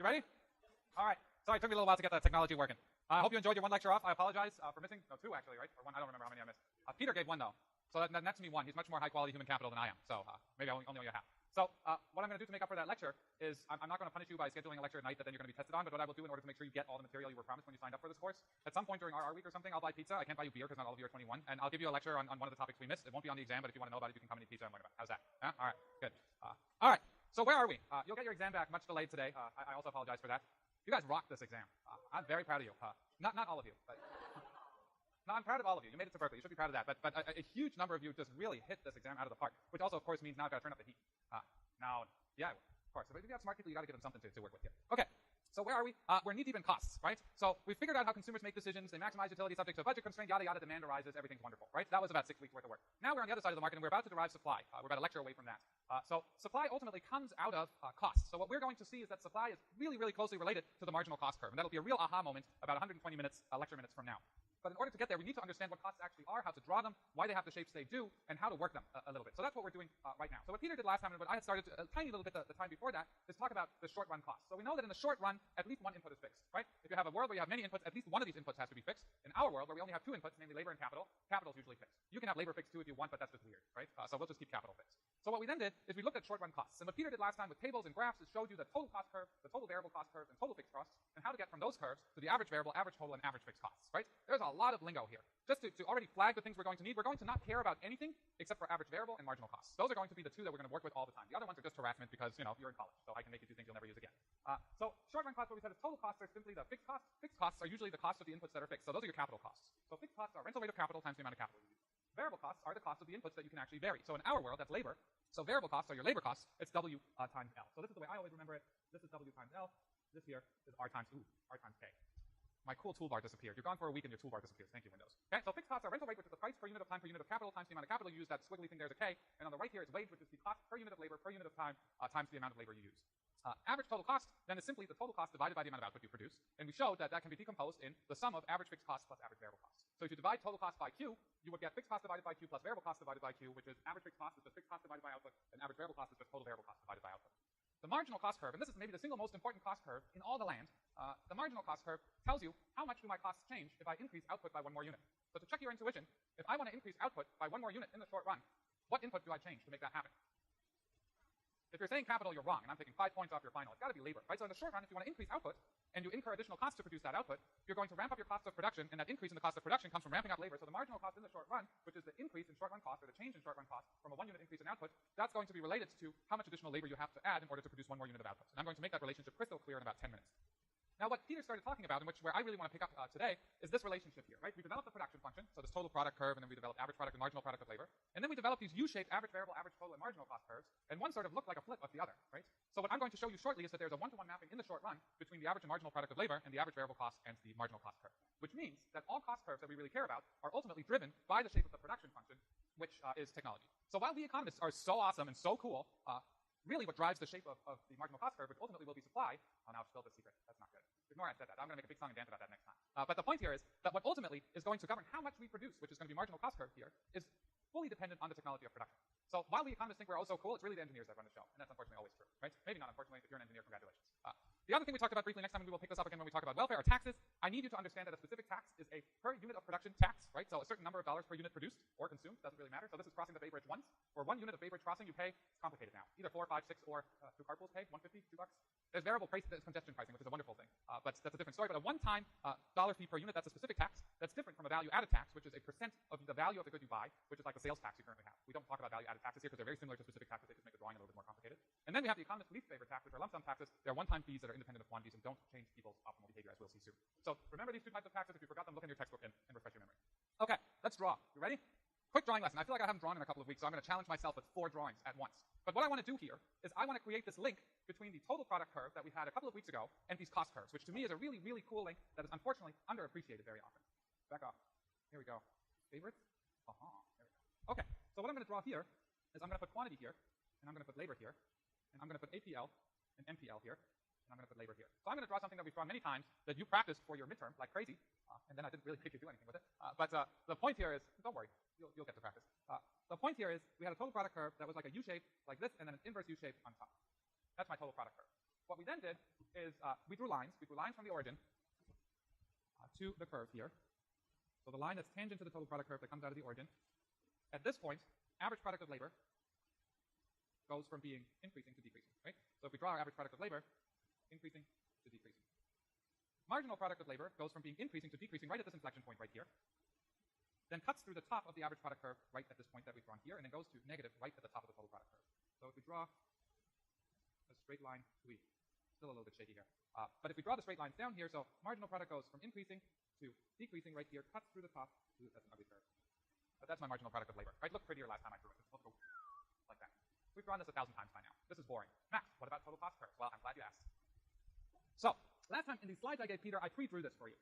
ready? All right. Sorry, it took me a little while to get the technology working. I hope you enjoyed your one lecture off. I apologize for missing, no, two actually, right? Or one, I don't remember how many I missed. Peter gave one though. So that nets me one. He's much more high quality human capital than I am. So maybe I only owe you half. So what I'm going to do to make up for that lecture is I'm not going to punish you by scheduling a lecture at night that then you're going to be tested on, but what I will do in order to make sure you get all the material you were promised when you signed up for this course, at some point during RR week or something, I'll buy pizza. I can't buy you beer because not all of you are 21, and I'll give you a lecture on one of the topics we missed. It won't be on the exam, but if you want to know about it, you can come and eat pizza and learn about it. How's that? Yeah? All right, good. All right, so where are we? You'll get your exam back much delayed today. I also apologize for that. You guys rocked this exam. I'm very proud of you. Not all of you, but no, I'm proud of all of you. You made it to Berkeley. You should be proud of that. But a huge number of you just really hit this exam out of the park, which also, of course, means now I've got to turn up the heat. Now, yeah, of course. If you have smart people, you got to give them something to work with here. Okay. So where are we? We're knee-deep in costs, right? So we've figured out how consumers make decisions. They maximize utility subject to a budget constraint, yada, yada, demand arises, everything's wonderful, right? That was about 6 weeks worth of work. Now we're on the other side of the market, and we're about to derive supply. We're about a lecture away from that. So supply ultimately comes out of costs. So what we're going to see is that supply is really, really closely related to the marginal cost curve, and that'll be a real aha moment about 120 minutes, lecture minutes from now. But in order to get there, we need to understand what costs actually are, how to draw them, why they have the shapes they do, and how to work them a little bit. So that's what we're doing right now. So what Peter did last time, and what I had started a tiny little bit the time before that, is talk about the short run costs. So we know that in the short run, at least one input is fixed, right? If you have a world where you have many inputs, at least one of these inputs has to be fixed. In our world, where we only have two inputs, namely labor and capital, capital is usually fixed. You can have labor fixed too if you want, but that's just weird, right? So we'll just keep capital fixed. So what we then did is we looked at short run costs. And what Peter did last time with tables and graphs is showed you the total cost curve, the total variable cost curve, and total fixed costs, and how to get from those curves to the average variable, average total, and average fixed costs, right? There's a lot of lingo here. Just to already flag the things we're going to need, we're going to not care about anything except for average variable and marginal costs. Those are going to be the two that we're going to work with all the time. The other ones are just harassment because, you know, you're in college, so I can make you do things you'll never use again. So short run costs, what we said is total costs are simply the fixed costs. Fixed costs are usually the cost of the inputs that are fixed. So those are your capital costs. So fixed costs are rental rate of capital times the amount of capital you use. Variable costs are the cost of the inputs that you can actually vary. So in our world, that's labor. So variable costs are your labor costs. It's W times L. So this is the way I always remember it. This is W times L. This here is R times K. My cool toolbar disappeared. You're gone for a week and your toolbar disappears. Thank you, Windows. Okay, so fixed costs are rental rate, which is the price per unit of time per unit of capital times the amount of capital you use. That squiggly thing there is a K. And on the right here is wage, which is the cost per unit of labor per unit of time times the amount of labor you use. Average total cost then is simply the total cost divided by the amount of output you produce. And we showed that that can be decomposed in the sum of average fixed costs plus average variable costs. So if you divide total cost by Q, you would get fixed cost divided by Q plus variable cost divided by Q, which is average fixed cost is just fixed cost divided by output, and average variable cost is just total variable cost divided by output. The marginal cost curve, and this is maybe the single most important cost curve in all the land, the marginal cost curve tells you how much do my costs change if I increase output by one more unit. So to check your intuition, if I want to increase output by one more unit in the short run, what input do I change to make that happen? If you're saying capital, you're wrong, and I'm taking 5 points off your final. It's got to be labor, right? So in the short run, if you want to increase output, and you incur additional costs to produce that output, you're going to ramp up your cost of production, and that increase in the cost of production comes from ramping up labor. So the marginal cost in the short run, which is the increase in short run cost, or the change in short run cost from a 1 unit increase in output, that's going to be related to how much additional labor you have to add in order to produce one more unit of output. And I'm going to make that relationship crystal clear in about 10 minutes. Now, what Peter started talking about, and where I really want to pick up today, is this relationship here, right? We developed the production function, so this total product curve, and then we developed average product and marginal product of labor. And then we developed these U-shaped average variable, average total, and marginal cost curves, and one sort of looked like a flip of the other, right? So what I'm going to show you shortly is that there's a one-to-one mapping in the short run between the average and marginal product of labor and the average variable cost and the marginal cost curve, which means that all cost curves that we really care about are ultimately driven by the shape of the production function, which is technology. So while we economists are so awesome and so cool, really what drives the shape of the marginal cost curve, which ultimately will be supply. Oh, now I've spilled the secret. That's not good. Ignore I said that. I'm going to make a big song and dance about that next time. But the point here is that what ultimately is going to govern how much we produce, which is going to be marginal cost curve here, is fully dependent on the technology of production. So while we economists think we're all so cool, it's really the engineers that run the show. And that's unfortunately always true, right? Maybe not unfortunately. If you're an engineer, congratulations. The other thing we talked about briefly, next time we will pick this up again when we talk about welfare, are taxes. I need you to understand that a specific tax is a per unit of production tax, right? So a certain number of dollars per unit produced or consumed, doesn't really matter. So this is crossing the Bay Bridge once, or 1 unit of Bay Bridge crossing you pay. It's complicated now. Either 4, 5, 6, or through carpools pay, $1.50, $2. There's variable price, there's congestion pricing, which is a wonderful thing, but that's a different story. But a one-time dollar fee per unit, that's a specific tax. That's different from a value-added tax, which is a percent of the value of the good you buy, which is like the sales tax you currently have. We don't talk about value-added taxes here because they're very similar to specific taxes. They just make the drawing a little bit more complicated. And then we have the economist's least favorite tax, which are lump sum taxes. They're one-time fees that are independent of quantities and don't change people's optimal behavior, as we'll see soon. So remember these two types of taxes. If you forgot them, look in your textbook and refresh your memory. Okay, let's draw. You ready? Quick drawing lesson. I feel like I haven't drawn in a couple of weeks, so I'm going to challenge myself with 4 drawings at once. But what I want to do here is I want to create this link between the total product curve that we had a couple of weeks ago and these cost curves, which to me is a really, really cool link that is unfortunately underappreciated very often. Back off. Here we go. Favorites? There we go. Okay, so what I'm going to draw here is I'm going to put quantity here, and I'm going to put labor here, and I'm going to put APL and MPL here, and I'm going to put labor here. So I'm going to draw something that we've drawn many times that you practiced for your midterm like crazy, and then I didn't really make you do anything with it. But the point here is, don't worry, you'll get to practice. The point here is we had a total product curve that was like a U shape like this, and then an inverse U shape on top. That's my total product curve. What we then did is we drew lines. We drew lines from the origin to the curve here. So the line that's tangent to the total product curve that comes out of the origin. At this point, average product of labor goes from being increasing to decreasing, right? So if we draw our average product of labor, increasing to decreasing. Marginal product of labor goes from being increasing to decreasing right at this inflection point right here, then cuts through the top of the average product curve right at this point that we've drawn here, and then goes to negative right at the top of the total product curve. So if we draw a straight line, still a little bit shaky here. But if we draw the straight lines down here, so marginal product goes from increasing to decreasing right here, cuts through the top. Ooh, that's an ugly curve. But that's my marginal product of labor. Right, looked prettier last time I drew it. It's supposed to go like that. We've drawn this 1,000 times by now. This is boring. Max, what about total cost curves? Well, I'm glad you asked. So, last time in the slides I gave Peter, I pre-drew this for you.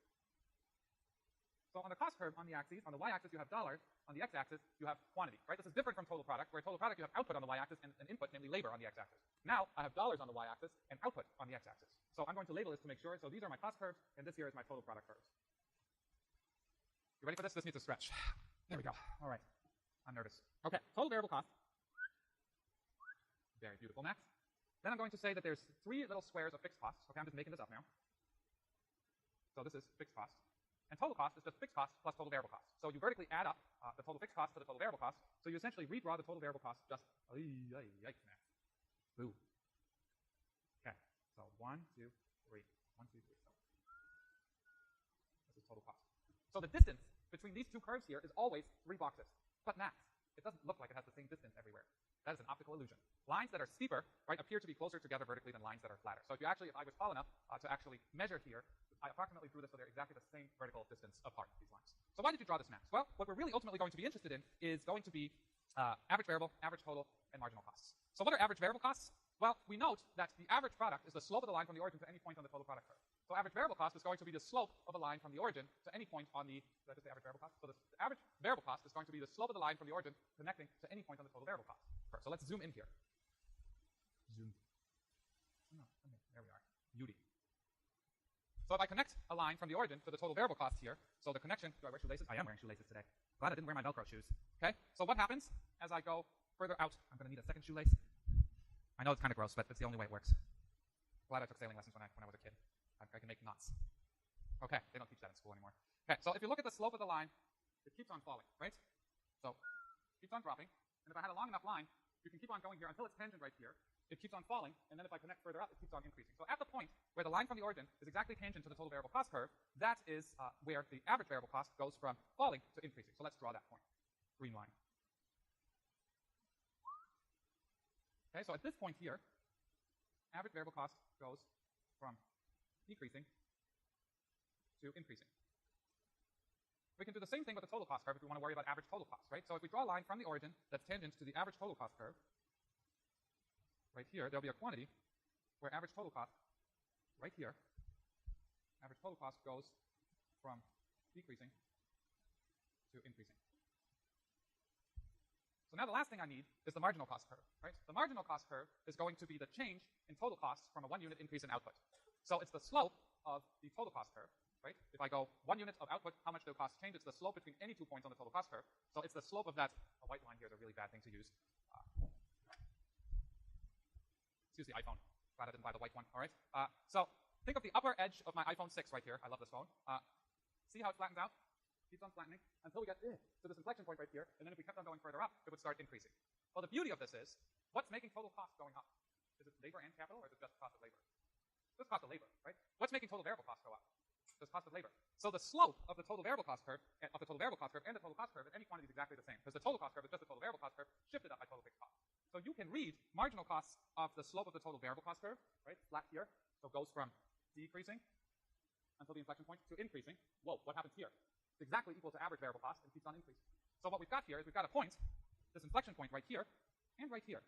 So on the cost curve on the axes, on the y-axis you have dollars, on the x-axis you have quantity, right? This is different from total product, where total product you have output on the y-axis and an input, namely labor, on the x-axis. Now I have dollars on the y-axis and output on the x-axis. So I'm going to label this to make sure. So these are my cost curves, and this here is my total product curves. You ready for this? This needs a stretch. There we go. All right. I'm nervous. Okay, total variable cost. Very beautiful, Max. Then I'm going to say that there's 3 little squares of fixed costs. Okay, I'm just making this up now. So this is fixed cost. And total cost is just fixed cost plus total variable cost. So you vertically add up the total fixed cost to the total variable cost. So you essentially redraw the total variable cost just, yikes, Max. Boo. Okay, so 1, 2, 3. 1, 2, 3. So this is total cost. So the distance between these two curves here is always 3 boxes. But Max, it doesn't look like it has the same distance everywhere. That is an optical illusion. Lines that are steeper, right, appear to be closer together vertically than lines that are flatter. So if I was tall enough to actually measure here, I approximately drew this so they're exactly the same vertical distance apart, these lines. So why did you draw this, Max? Well, what we're really ultimately going to be interested in is going to be average variable, average total, and marginal costs. So what are average variable costs? Well, we note that the average product is the slope of the line from the origin to any point on the total product curve. So average variable cost is going to be the slope of a line from the origin to any point on the, did I just say average variable cost? So the average variable cost is going to be the slope of the line from the origin connecting to any point on the total variable cost curve. So let's zoom in here. Zoom. Oh, no, okay, there we are. Beauty. So if I connect a line from the origin to the total variable cost here, so the connection, do I wear shoelaces? I am wearing shoelaces today. Glad I didn't wear my Velcro shoes. Okay, so what happens as I go further out? I'm going to need a second shoelace. I know it's kind of gross, but it's the only way it works. Glad I took sailing lessons when I was a kid. I can make knots. Okay, they don't teach that in school anymore. Okay, so if you look at the slope of the line, it keeps on falling, right? So it keeps on dropping, and if I had a long enough line, you can keep on going here until it's tangent right here. It keeps on falling, and then if I connect further up, it keeps on increasing. So at the point where the line from the origin is exactly tangent to the total variable cost curve, that is where the average variable cost goes from falling to increasing. So let's draw that point. Green line. Okay, so at this point here, average variable cost goes from decreasing to increasing. We can do the same thing with the total cost curve if we want to worry about average total cost, right? So if we draw a line from the origin that's tangent to the average total cost curve, right here, there'll be a quantity where average total cost, right here, average total cost goes from decreasing to increasing. So now the last thing I need is the marginal cost curve, right? The marginal cost curve is going to be the change in total costs from a 1 unit increase in output. So it's the slope of the total cost curve, right? If I go 1 unit of output, how much do costs change? It's the slope between any 2 points on the total cost curve. So it's the slope of that. A white line here is a really bad thing to use. Use the iPhone. Glad I didn't buy the white one, all right? So think of the upper edge of my iPhone 6 right here. I love this phone. See how it flattens out? Keeps on flattening until we get to this inflection point right here, and then if we kept on going further up, it would start increasing. Well, the beauty of this is, what's making total cost going up? Is it labor and capital, or is it just cost of labor? Just cost of labor, right? What's making total variable cost go up? Just cost of labor. So the slope of the total variable cost curve, and the total cost curve at any quantity is exactly the same, because the total cost curve is just the total variable cost curve shifted up by total fixed cost. So you can read marginal costs of the slope of the total variable cost curve, right? Flat here. So it goes from decreasing until the inflection point to increasing. Whoa, what happens here? It's exactly equal to average variable cost and keeps on increasing. So what we've got here is we've got a point, this inflection point right here, and right here.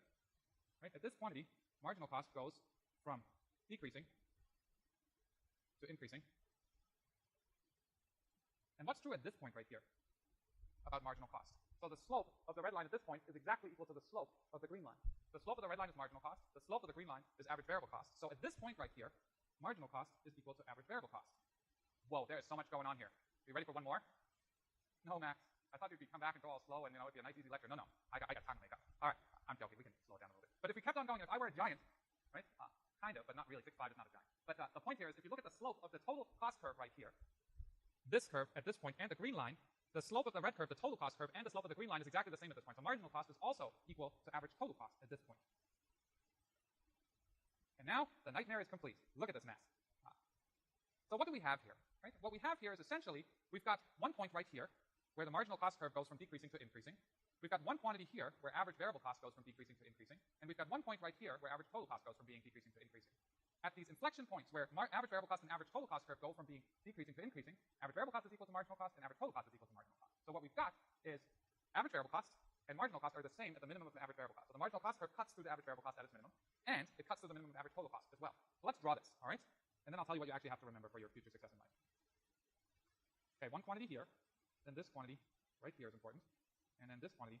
Right? At this quantity, marginal cost goes from decreasing to increasing. And what's true at this point right here about marginal cost? So the slope of the red line at this point is exactly equal to the slope of the green line. The slope of the red line is marginal cost. The slope of the green line is average variable cost. So at this point right here, marginal cost is equal to average variable cost. Whoa, there is so much going on here. Are you ready for one more? No, Max. I thought you'd come back and go all slow and, it'd be a nice, easy lecture. No. I got time to make up. All right, I'm joking. We can slow it down a little bit. But if we kept on going, if I were a giant, right, kind of, but not really. 6.5 is not a giant. But the point here is if you look at the slope of the total cost curve right here, this curve at this point and the green line, the slope of the red curve, the total cost curve, and the slope of the green line is exactly the same at this point. So marginal cost is also equal to average total cost at this point. And now the nightmare is complete. Look at this mess. So what do we have here? Right? What we have here is essentially we've got one point right here where the marginal cost curve goes from decreasing to increasing. We've got one quantity here where average variable cost goes from decreasing to increasing. And we've got one point right here where average total cost goes from being decreasing to increasing. At these inflection points where average variable cost and average total cost curve go from being decreasing to increasing, average variable cost is equal to marginal cost and average total cost is equal to marginal cost. So what we've got is average variable cost and marginal cost are the same at the minimum of the average variable cost. So the marginal cost curve cuts through the average variable cost at its minimum, and it cuts through the minimum of average total cost as well. So let's draw this, all right? And then I'll tell you what you actually have to remember for your future success in life. Okay, one quantity here, then this quantity right here is important, and then this quantity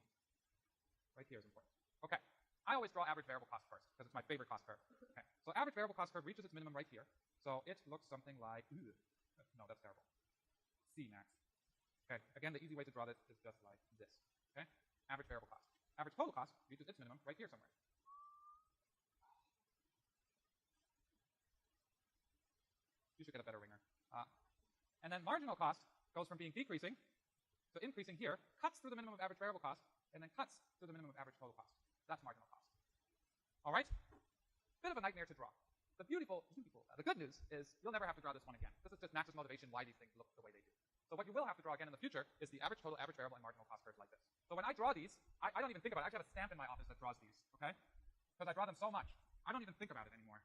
right here is important. Okay, I always draw average variable cost first because it's my favorite cost curve. Okay, so average variable cost curve reaches its minimum right here. So it looks something like, no, that's terrible. C max. Okay, again, the easy way to draw this is just like this. Okay, average variable cost. Average total cost reaches its minimum right here somewhere. You should get a better ringer. And then marginal cost goes from being decreasing to increasing here, cuts through the minimum of average variable cost, and then cuts through the minimum of average total cost. That's marginal cost. All right? Bit of a nightmare to draw. The good news is you'll never have to draw this one again. This is just Max's motivation why these things look the way they do. So what you will have to draw again in the future is the average total, average variable, and marginal cost curves like this. So when I draw these, I don't even think about it. I actually have a stamp in my office that draws these, okay? Because I draw them so much. I don't even think about it anymore.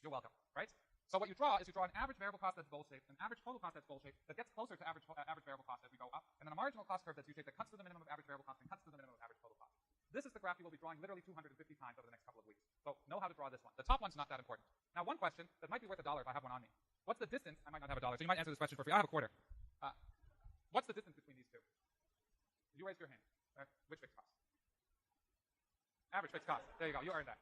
You're welcome, right? So what you draw is you draw an average variable cost that's bowl-shaped, an average total cost that's bowl-shaped, that gets closer to average variable cost as we go up, and then a marginal cost curve that's U-shaped that cuts to the minimum of average variable cost and cuts to the minimum of average total cost. This is the graph you will be drawing literally 250 times over the next couple of weeks. So know how to draw this one. The top one's not that important. Now one question that might be worth $1 if I have one on me. What's the distance? I might not have $1, so you might answer this question for free. I have a quarter. What's the distance between these two? You raised your hand. Which fixed cost? Average fixed cost. There you go. You earned that.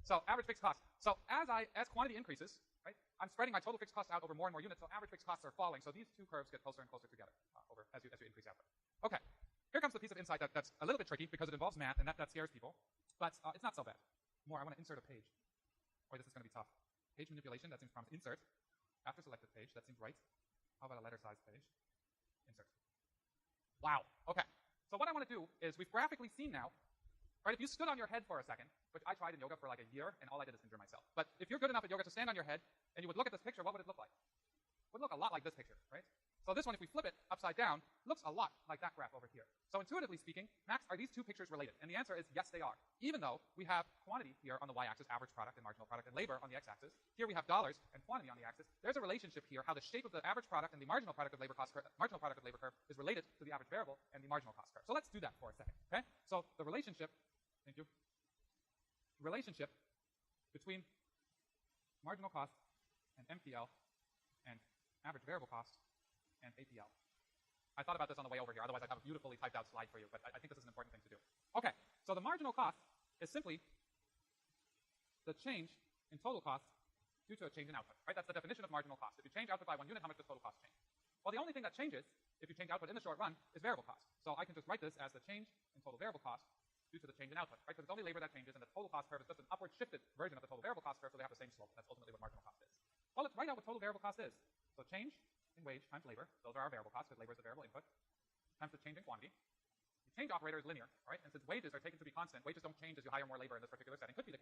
So average fixed cost. So as quantity increases, right, I'm spreading my total fixed cost out over more and more units, so average fixed costs are falling. So these two curves get closer and closer together as you increase output. Okay, here comes the piece of insight that's a little bit tricky because it involves math, and that scares people, but it's not so bad. More, I want to insert a page. Boy, this is going to be tough. Page manipulation, that seems promising. Insert. After selected page, that seems right. How about a letter size page? Insert. Wow, okay. So what I want to do is we've graphically seen now, right, if you stood on your head for a second, which I tried in yoga for like a year, and all I did is injure myself. But if you're good enough at yoga to stand on your head, and you would look at this picture, what would it look like? It would look a lot like this picture, right? So this one, if we flip it upside down, looks a lot like that graph over here. So intuitively speaking, Max, are these two pictures related? And the answer is yes, they are. Even though we have quantity here on the y-axis, average product and marginal product, and labor on the x-axis. Here we have dollars and quantity on the axis. There's a relationship here, how the shape of the average product and the marginal product of labor curve is related to the average variable and the marginal cost curve. So let's do that for a second, okay? So the relationship, thank you, relationship between marginal cost and MPL and average variable cost and APL. I thought about this on the way over here, otherwise I'd have a beautifully typed out slide for you, but I think this is an important thing to do. Okay, so the marginal cost is simply the change in total cost due to a change in output, right? That's the definition of marginal cost. If you change output by 1 unit, how much does total cost change? Well, the only thing that changes if you change output in the short run is variable cost. So I can just write this as the change in total variable cost due to the change in output, right? Because it's only labor that changes, and the total cost curve is just an upward shifted version of the total variable cost curve, so they have the same slope. That's ultimately what marginal cost is. Well, let's write out what total variable cost is. So change in wage times labor, those are our variable costs, because labor is a variable input, times the change in quantity. The change operator is linear, right? And since wages are taken to be constant, wages don't change as you hire more labor in this particular setting. Could be